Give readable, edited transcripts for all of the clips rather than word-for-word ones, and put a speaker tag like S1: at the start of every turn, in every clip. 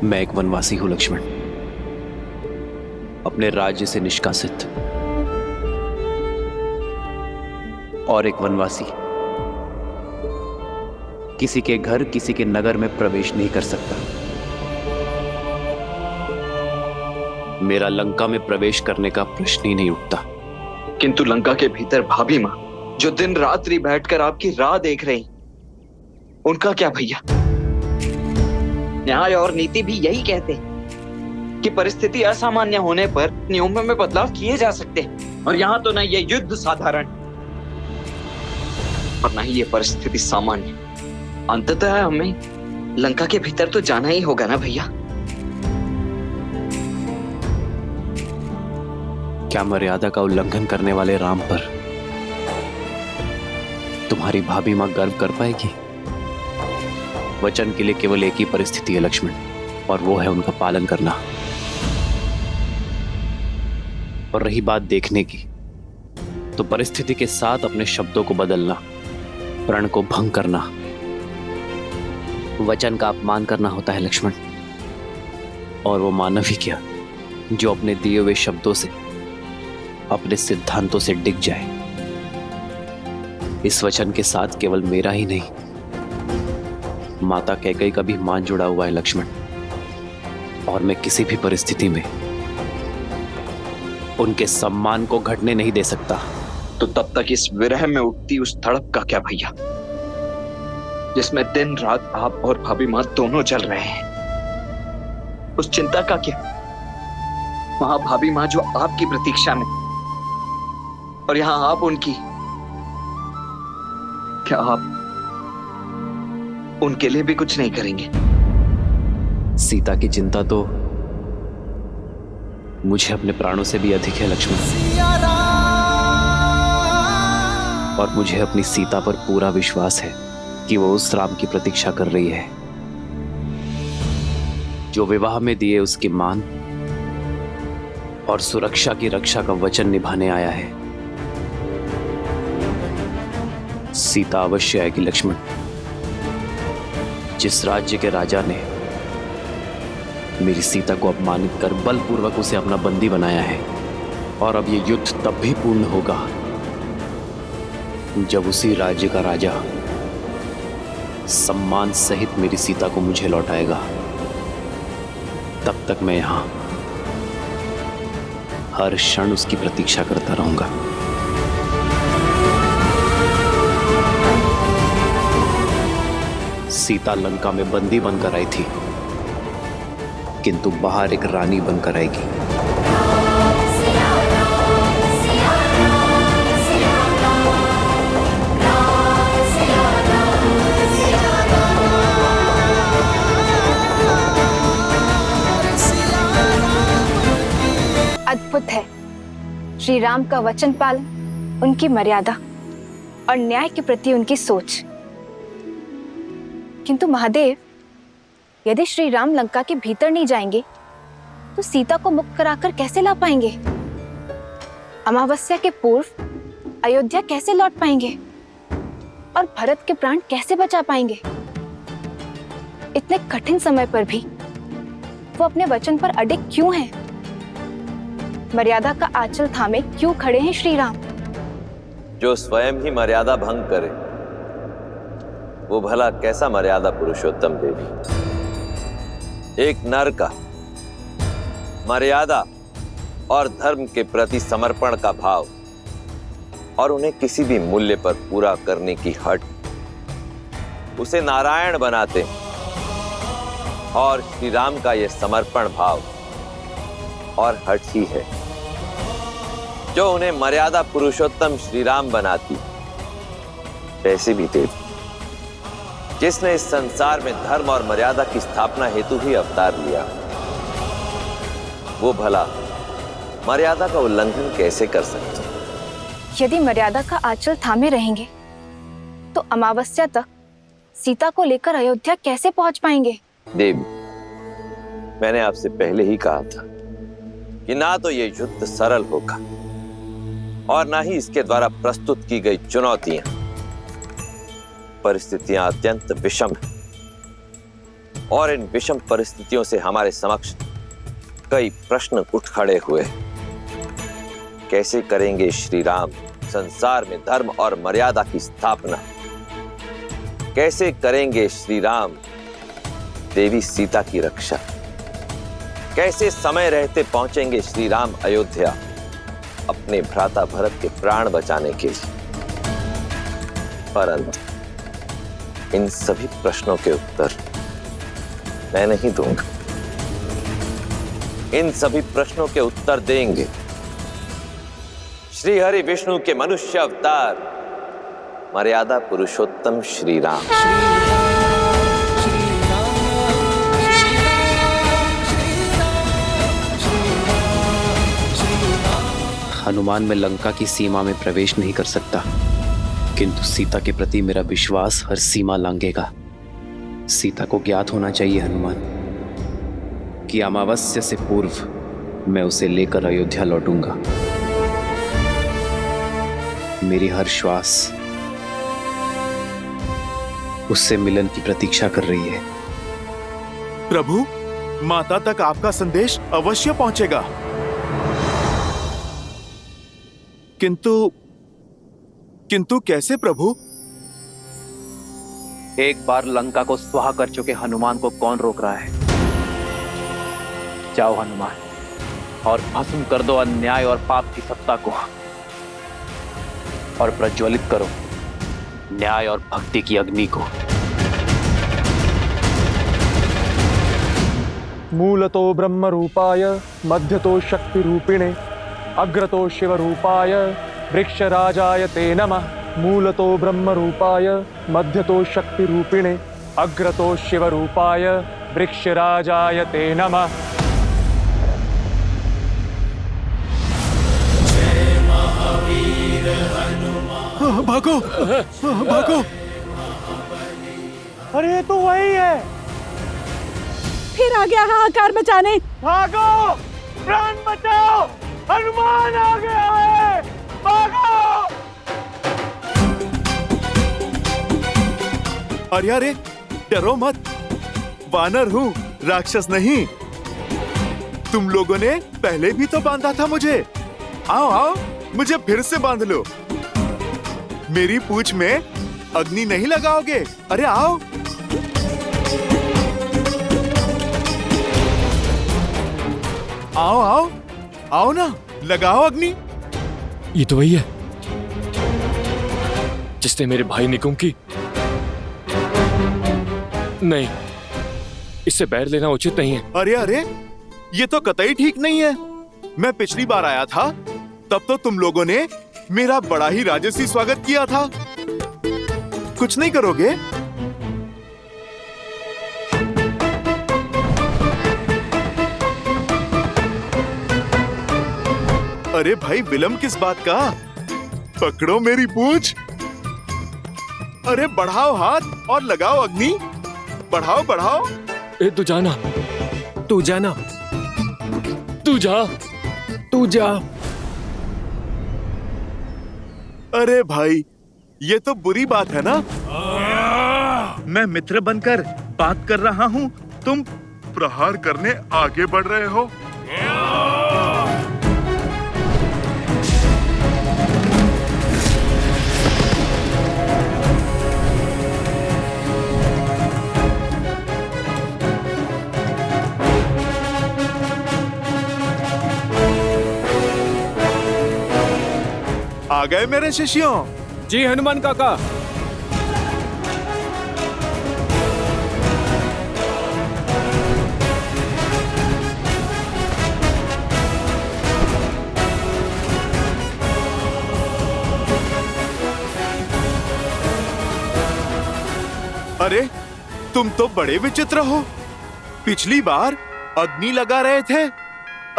S1: मैं एक वनवासी हूं लक्ष्मण, अपने राज्य से निष्कासित। और एक वनवासी किसी के घर, किसी के नगर में प्रवेश नहीं कर सकता। मेरा लंका में प्रवेश करने का प्रश्न ही नहीं उठता।
S2: किंतु लंका के भीतर भाभी मां जो दिन रात्रि बैठकर आपकी राह देख रही, उनका क्या भैया? न्याय और नीति भी यही कहते हैं कि परिस्थिति असामान्य होने पर नियमों में बदलाव किए जा सकते हैं। और यहाँ तो ना ये युद्ध साधारण और ना ही ये परिस्थिति सामान्य। अंततः हमें लंका के भीतर तो जाना ही होगा ना भैया।
S1: क्या मर्यादा का उल्लंघन करने वाले राम पर तुम्हारी भाभी मां गर्व कर पाएगी? वचन के लिए केवल एक ही परिस्थिति है लक्ष्मण, और वो है उनका पालन करना। और रही बात देखने की, तो परिस्थिति के साथ अपने शब्दों को बदलना, प्रण को भंग करना, वचन का अपमान करना होता है लक्ष्मण। और वो मानव ही क्या जो अपने दिए हुए शब्दों से, अपने सिद्धांतों से डिग जाए। इस वचन के साथ केवल मेरा ही नहीं, माता कैकेयी का भी मान जुड़ा हुआ है लक्ष्मण। और मैं किसी भी परिस्थिति में उनके सम्मान को घटने नहीं दे सकता।
S2: तो तब तक इस विरह में उठती उस तड़प का क्या भैया, जिसमें दिन रात आप और भाभी मां दोनों जल रहे हैं? उस चिंता का क्या? वहां भाभी मां जो आपकी प्रतीक्षा में, और यहां आप उनकी। क्या आप उनके लिए भी कुछ नहीं करेंगे?
S1: सीता की चिंता तो मुझे अपने प्राणों से भी अधिक है लक्ष्मण। और मुझे अपनी सीता पर पूरा विश्वास है कि वो उस राम की प्रतीक्षा कर रही है जो विवाह में दिए उसके मान और सुरक्षा की रक्षा का वचन निभाने आया है। सीता अवश्य आएगी लक्ष्मण। जिस राज्य के राजा ने मेरी सीता को अपमानित कर बलपूर्वक उसे अपना बंदी बनाया है, और अब ये युद्ध तब भी पूर्ण होगा जब उसी राज्य का राजा सम्मान सहित मेरी सीता को मुझे लौटाएगा। तब तक मैं यहां हर क्षण उसकी प्रतीक्षा करता रहूंगा। सीता लंका में बंदी बनकर आई थी, किंतु बाहर एक रानी बनकर आएगी।
S3: अद्भुत है श्री राम का वचन पालन, उनकी मर्यादा और न्याय के प्रति उनकी सोच। किंतु महादेव, यदि श्री राम लंका के भीतर नहीं जाएंगे तो सीता को मुक्त कराकर कैसे ला पाएंगे? अमावस्या के पूर्व अयोध्या कैसे लौट पाएंगे? और भरत के प्राण कैसे बचा पाएंगे? इतने कठिन समय पर भी वो अपने वचन पर अडिग क्यों हैं? मर्यादा का आंचल थामे क्यों खड़े हैं श्री राम?
S4: जो स्वयं ही मर्यादा भंग करे वो भला कैसा मर्यादा पुरुषोत्तम देवी? एक नर का मर्यादा और धर्म के प्रति समर्पण का भाव और उन्हें किसी भी मूल्य पर पूरा करने की हट उसे नारायण बनाते हैं। और श्री राम का यह समर्पण भाव और हट ही है जो उन्हें मर्यादा पुरुषोत्तम श्री राम बनाती। ऐसे भी देवी जिसने इस संसार में धर्म और मर्यादा की स्थापना हेतु ही अवतार लिया, वो भला मर्यादा का उल्लंघन कैसे कर सकते?
S3: यदि मर्यादा का आंचल थामे रहेंगे तो अमावस्या तक सीता को लेकर अयोध्या कैसे पहुंच पाएंगे?
S4: देवी, मैंने आपसे पहले ही कहा था कि ना तो ये युद्ध सरल होगा और ना ही इसके द्वारा प्रस्तुत की गई चुनौतियां। परिस्थितियां अत्यंत विषम हैं और इन विषम परिस्थितियों से हमारे समक्ष कई प्रश्न उठ खड़े हुए। कैसे करेंगे श्री राम संसार में धर्म और मर्यादा की स्थापना? कैसे करेंगे श्री राम देवी सीता की रक्षा? कैसे समय रहते पहुंचेंगे श्री राम अयोध्या अपने भ्राता भरत के प्राण बचाने के लिए? परंतु इन सभी प्रश्नों के उत्तर मैं नहीं दूंगा। इन सभी प्रश्नों के उत्तर देंगे श्री हरि विष्णु के मनुष्य अवतार मर्यादा पुरुषोत्तम श्री राम।
S1: हनुमान में लंका की सीमा में प्रवेश नहीं कर सकता, किंतु सीता के प्रति मेरा विश्वास हर सीमा लांघेगा। सीता को ज्ञात होना चाहिए हनुमान कि अमावस्या से पूर्व मैं उसे लेकर अयोध्या लौटूंगा। मेरी हर श्वास उससे मिलन की प्रतीक्षा कर रही है।
S5: प्रभु, माता तक आपका संदेश अवश्य पहुंचेगा, किंतु कैसे प्रभु?
S1: एक बार लंका को स्वाहा कर चुके हनुमान को कौन रोक रहा है? जाओ हनुमान और भस्म कर दो अन्याय और पाप की सत्ता को, और प्रज्वलित करो न्याय और भक्ति की अग्नि को।
S6: मूलतो ब्रह्म रूपाय मध्यतो शक्ति रूपिणे अग्रतो शिव रूपाय वृक्षराजाय ते नमः। मूलतो ब्रह्म रूपाय मध्यतो शक्ति रूपिणे अग्रतो शिव रूपाय वृक्षराजाय ते नमः।
S5: भागो, भागो।
S6: अरे ये तो वही है,
S7: फिर आ गया हाहाकार मचाने।
S6: भागो, प्राण बचाओ, हनुमान आ गया है, भागो।
S5: अरे डरो मत, वानर हूँ, राक्षस नहीं। तुम लोगों ने पहले भी तो बांधा था मुझे। आओ आओ, मुझे फिर से बांध लो। मेरी पूंछ में अग्नि नहीं लगाओगे? अरे आओ। आओ आओ आओ ना, लगाओ अग्नि।
S8: ये तो वही है जिसने मेरे भाई निकुंभ की। नहीं, इससे बैर लेना उचित नहीं है।
S5: अरे ये तो कतई ठीक नहीं है। मैं पिछली बार आया था तब तो तुम लोगों ने मेरा बड़ा ही राजसी स्वागत किया था। कुछ नहीं करोगे? अरे भाई, विलंब किस बात का? पकड़ो मेरी पूंछ। अरे बढ़ाओ हाथ और लगाओ अग्नि। बढ़ाओ बढ़ाओ।
S8: ए, तू जाना, तू जाना, तू जा, तू जा।
S5: अरे भाई, ये तो बुरी बात है ना। मैं मित्र बनकर बात कर रहा हूँ, तुम प्रहार करने आगे बढ़ रहे हो। आ गए मेरे शिष्यों?
S8: जी हनुमान काका।
S5: अरे तुम तो बड़े विचित्र हो। पिछली बार अग्नि लगा रहे थे,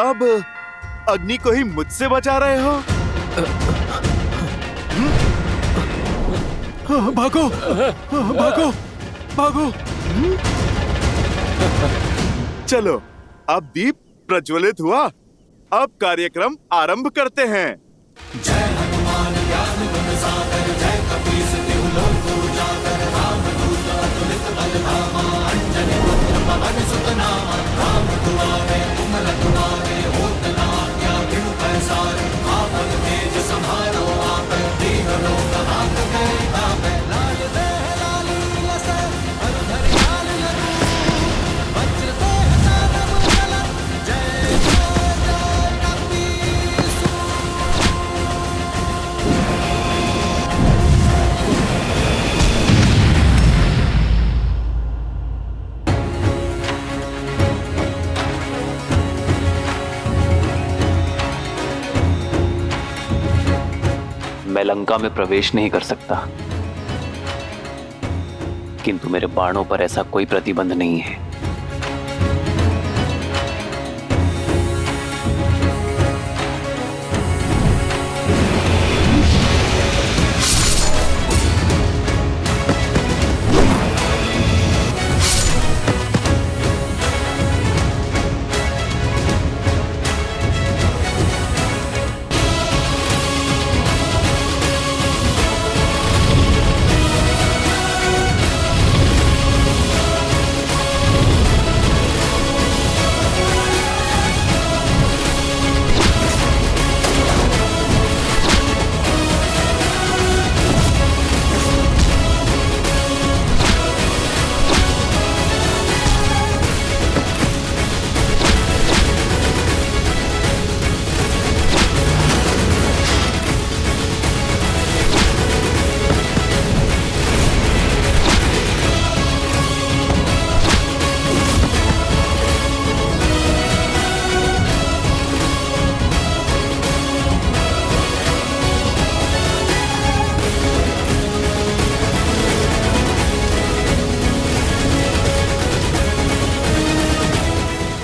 S5: अब अग्नि को ही मुझसे बचा रहे हो। भागो भागो भागो। चलो, अब दीप प्रज्वलित हुआ, अब कार्यक्रम आरंभ करते हैं। जय हनुमान ज्ञान गुण सागर, जय कपीस तिहु लोक उजागर, रामदूत अतुलित बल धामा, अंजनी पुत्र
S1: मैं लंका में प्रवेश नहीं कर सकता, किंतु मेरे बाणों पर ऐसा कोई प्रतिबंध नहीं है।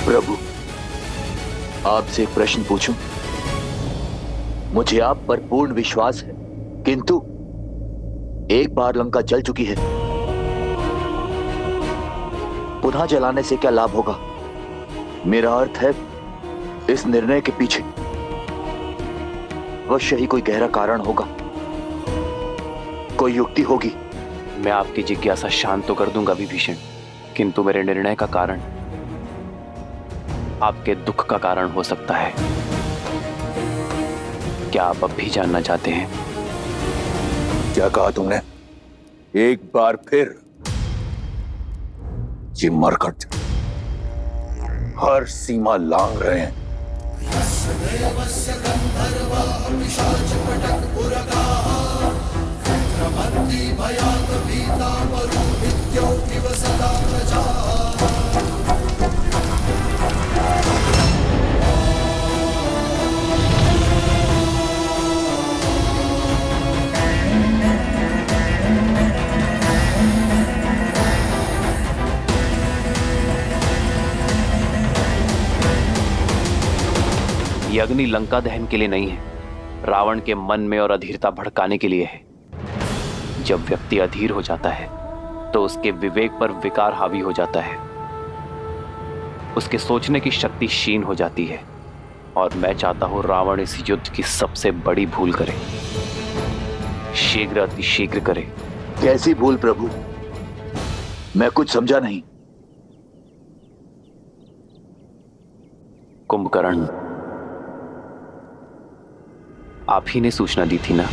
S9: प्रभु, आपसे एक प्रश्न पूछूं? मुझे आप पर पूर्ण विश्वास है, किंतु एक बार लंका जल चुकी है, पुनः जलाने से क्या लाभ होगा? मेरा अर्थ है, इस निर्णय के पीछे अवश्य ही कोई गहरा कारण होगा, कोई युक्ति होगी।
S1: मैं आपकी जिज्ञासा शांत तो कर दूंगा विभीषण, किंतु मेरे निर्णय का कारण आपके दुख का कारण हो सकता है। क्या आप अब भी जानना चाहते हैं?
S9: क्या कहा तुमने? एक बार फिर? ये मरकट हर सीमा लांघ रहे हैं।
S1: ये अग्नि लंका दहन के लिए नहीं है, रावण के मन में और अधीरता भड़काने के लिए है। जब व्यक्ति अधीर हो जाता है तो उसके विवेक पर विकार हावी हो जाता है, उसके सोचने की शक्ति क्षीण हो जाती है, और मैं चाहता हूं रावण इस युद्ध की सबसे बड़ी भूल करे, शीघ्र अतिशीघ्र करे।
S9: कैसी भूल प्रभु? मैं कुछ समझा नहीं।
S1: कुंभकर्ण, आप ही ने सूचना दी थी ना?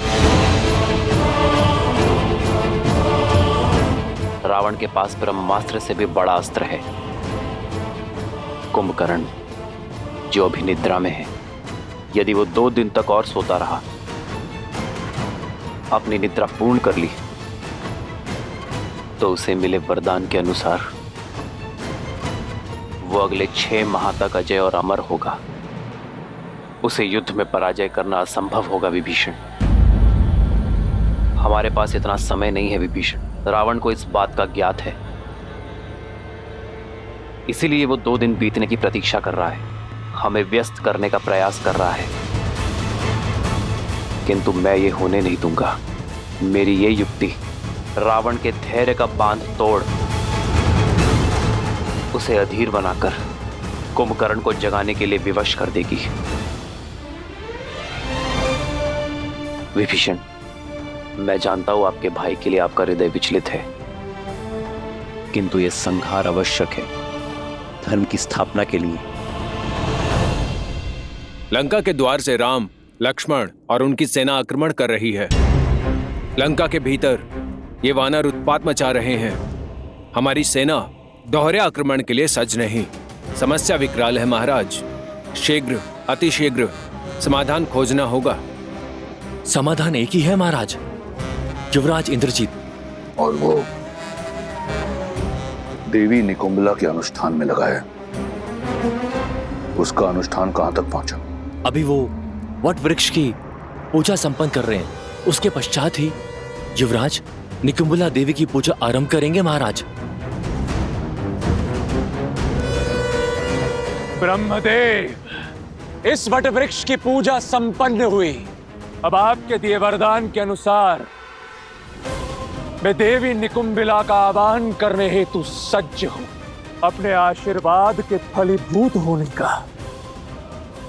S1: रावण के पास ब्रह्मास्त्र से भी बड़ा अस्त्र है। कुंभकर्ण, जो अभी निद्रा में है, यदि वो 2 दिन तक और सोता रहा, अपनी निद्रा पूर्ण कर ली, तो उसे मिले वरदान के अनुसार वो अगले 6 माह तक अजय और अमर होगा। उसे युद्ध में पराजय करना असंभव होगा विभीषण। हमारे पास इतना समय नहीं है विभीषण। रावण को इस बात का ज्ञात है, इसीलिए वो 2 दिन बीतने की प्रतीक्षा कर रहा है, हमें व्यस्त करने का प्रयास कर रहा है, किंतु मैं ये होने नहीं दूंगा। मेरी ये युक्ति रावण के धैर्य का बांध तोड़ उसे अधीर बनाकर कुंभकर्ण को जगाने के लिए विवश कर देगी। विभीषण, मैं जानता हूं आपके भाई के लिए आपका हृदय विचलित है, किंतु यह संहार आवश्यक है धर्म की स्थापना के लिए।
S8: लंका के द्वार से राम, लक्ष्मण और उनकी सेना आक्रमण कर रही है। लंका के भीतर ये वानर उत्पात मचा रहे हैं। हमारी सेना दोहरे आक्रमण के लिए सज्ज नहीं। समस्या विकराल है महाराज। शीघ्र, अतिशीघ्र समाधान खोजना होगा।
S10: समाधान एक ही है महाराज, युवराज इंद्रजीत।
S9: और वो देवी निकुंभला के अनुष्ठान में लगा है। उसका अनुष्ठान कहां तक पहुंचा?
S10: अभी वो वट वृक्ष की पूजा संपन्न कर रहे हैं। उसके पश्चात ही युवराज निकुंबला देवी की पूजा आरंभ करेंगे महाराज।
S6: ब्रह्मदेव, इस वट वृक्ष की पूजा संपन्न हुई। अब आपके दिए वरदान के अनुसार मैं देवी निकुंबिला का आवाहन करने हेतु सज्ज हूं। अपने आशीर्वाद के फलीभूत होने का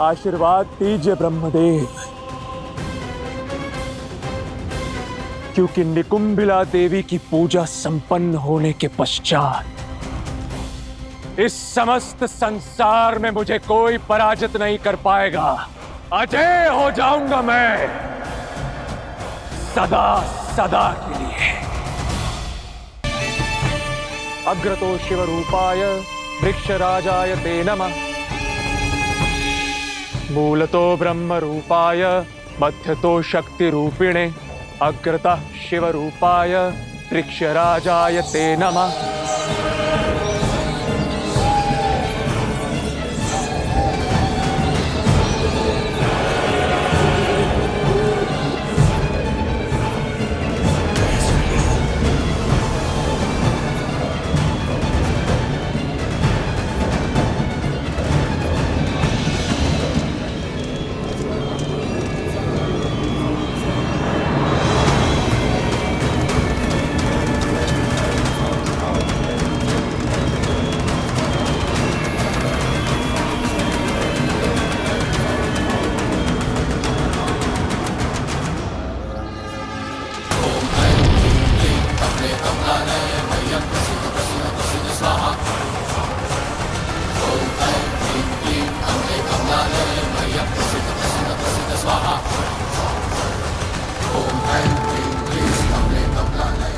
S6: आशीर्वाद दीजिए ब्रह्मदेव, क्योंकि निकुंबिला देवी की पूजा संपन्न होने के पश्चात इस समस्त संसार में मुझे कोई पराजित नहीं कर पाएगा। अजय हो जाऊंगा मैं सदा सदा के लिए। अग्रतो शिव रूपाय वृक्षराजाय ते नमः। मूलतो ब्रह्म रूपाय मध्यतो शक्ति रूपिणे अग्रतः शिव रूपाय वृक्षराजाय ते नमः।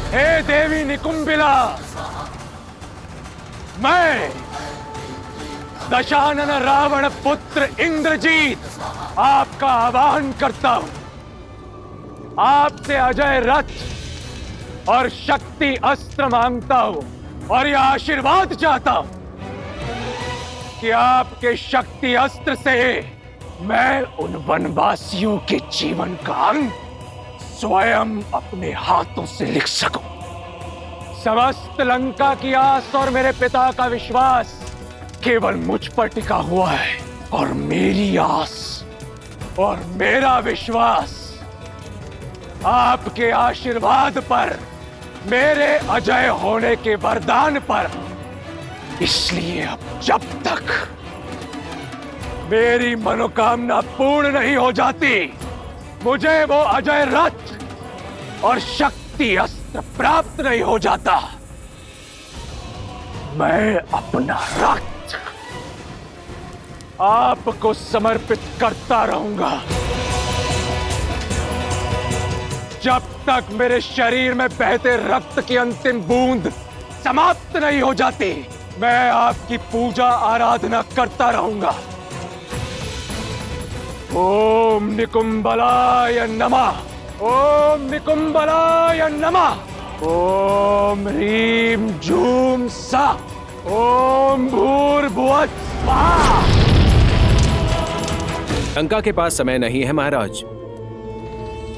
S6: हे देवी निकुंबिला, मैं दशानन रावण पुत्र इंद्रजीत आपका आवाहन करता हूं। आपसे अजय रथ और शक्ति अस्त्र मांगता हूं और यह आशीर्वाद चाहता हूं कि आपके शक्ति अस्त्र से मैं उन वनवासियों के जीवन का अंत स्वयं अपने हाथों से लिख सकूं। समस्त लंका की आस और मेरे पिता का विश्वास केवल मुझ पर टिका हुआ है और मेरी आस और मेरा विश्वास आपके आशीर्वाद पर, मेरे अजय होने के वरदान पर। इसलिए अब जब तक मेरी मनोकामना पूर्ण नहीं हो जाती, मुझे वो अजय रथ और शक्ति अस्त्र प्राप्त नहीं हो जाता, मैं अपना रक्त आपको समर्पित करता रहूंगा। जब तक मेरे शरीर में बहते रक्त की अंतिम बूंद समाप्त नहीं हो जाती, मैं आपकी पूजा आराधना करता रहूंगा। ओम निकुंबलाय नमः, ओम निकुंबलाय नमः, ओम ह्रीम झूम सा, ओम भूर्भुवः स्वाहा।
S8: लंका के पास समय नहीं है महाराज।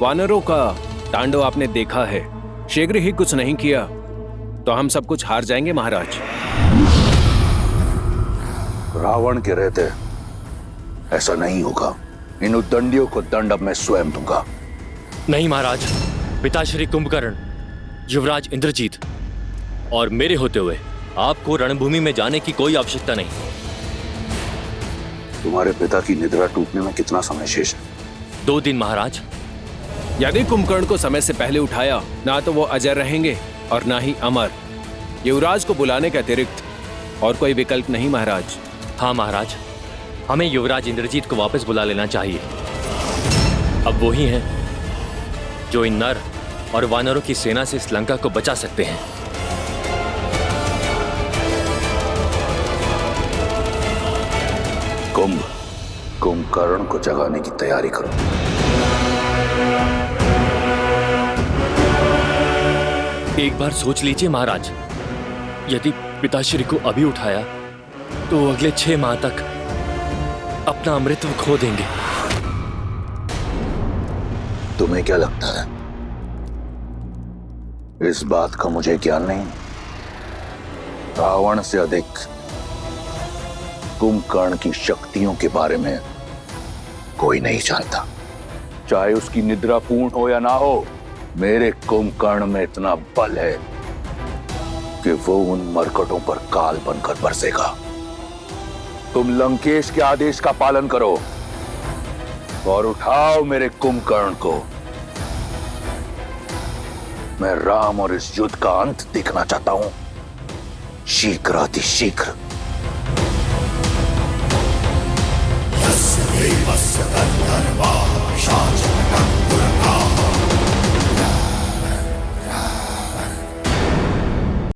S8: वानरों का तांडव आपने देखा है। शीघ्र ही कुछ नहीं किया तो हम सब कुछ हार जाएंगे महाराज।
S11: रावण के रहते ऐसा नहीं होगा। इन उद्दंडियों को दंड अब मैं स्वयं दूंगा।
S10: नहीं महाराज, पिताश्री कुंभकर्ण, युवराज इंद्रजीत और मेरे होते हुए आपको रणभूमि में जाने की कोई आवश्यकता नहीं।
S11: तुम्हारे पिता की निद्रा टूटने में कितना समय शेष है?
S10: 2 दिन महाराज।
S8: यदि कुंभकर्ण को समय से पहले उठाया, ना तो वो अजय रहेंगे और ना ही अमर। युवराज को बुलाने के अतिरिक्त और कोई विकल्प नहीं महाराज।
S10: हाँ महाराज, हमें युवराज इंद्रजीत को वापस बुला लेना चाहिए। अब वो ही हैं जो इन नर और वानरों की सेना से इस लंका को बचा सकते हैं।
S11: कुंभकर्ण को जगाने की तैयारी करो।
S10: एक बार सोच लीजिए महाराज, यदि पिताश्री को अभी उठाया तो अगले 6 माह तक अपना अमृतत्व खो देंगे।
S11: तुम्हें क्या लगता है इस बात का मुझे ज्ञान नहीं? रावण से अधिक कुंभकर्ण की शक्तियों के बारे में कोई नहीं जानता। चाहे उसकी निद्रा पूर्ण हो या ना हो, मेरे कुंभकर्ण में इतना बल है कि वो उन मरकटों पर काल बनकर बरसेगा। तुम लंकेश के आदेश का पालन करो और उठाओ मेरे कुंभकर्ण को। मैं राम और इस युद्ध का अंत देखना चाहता हूं, शीघ्र अतिशीघ्र।
S12: यस्य देवस्य तद्धर्मा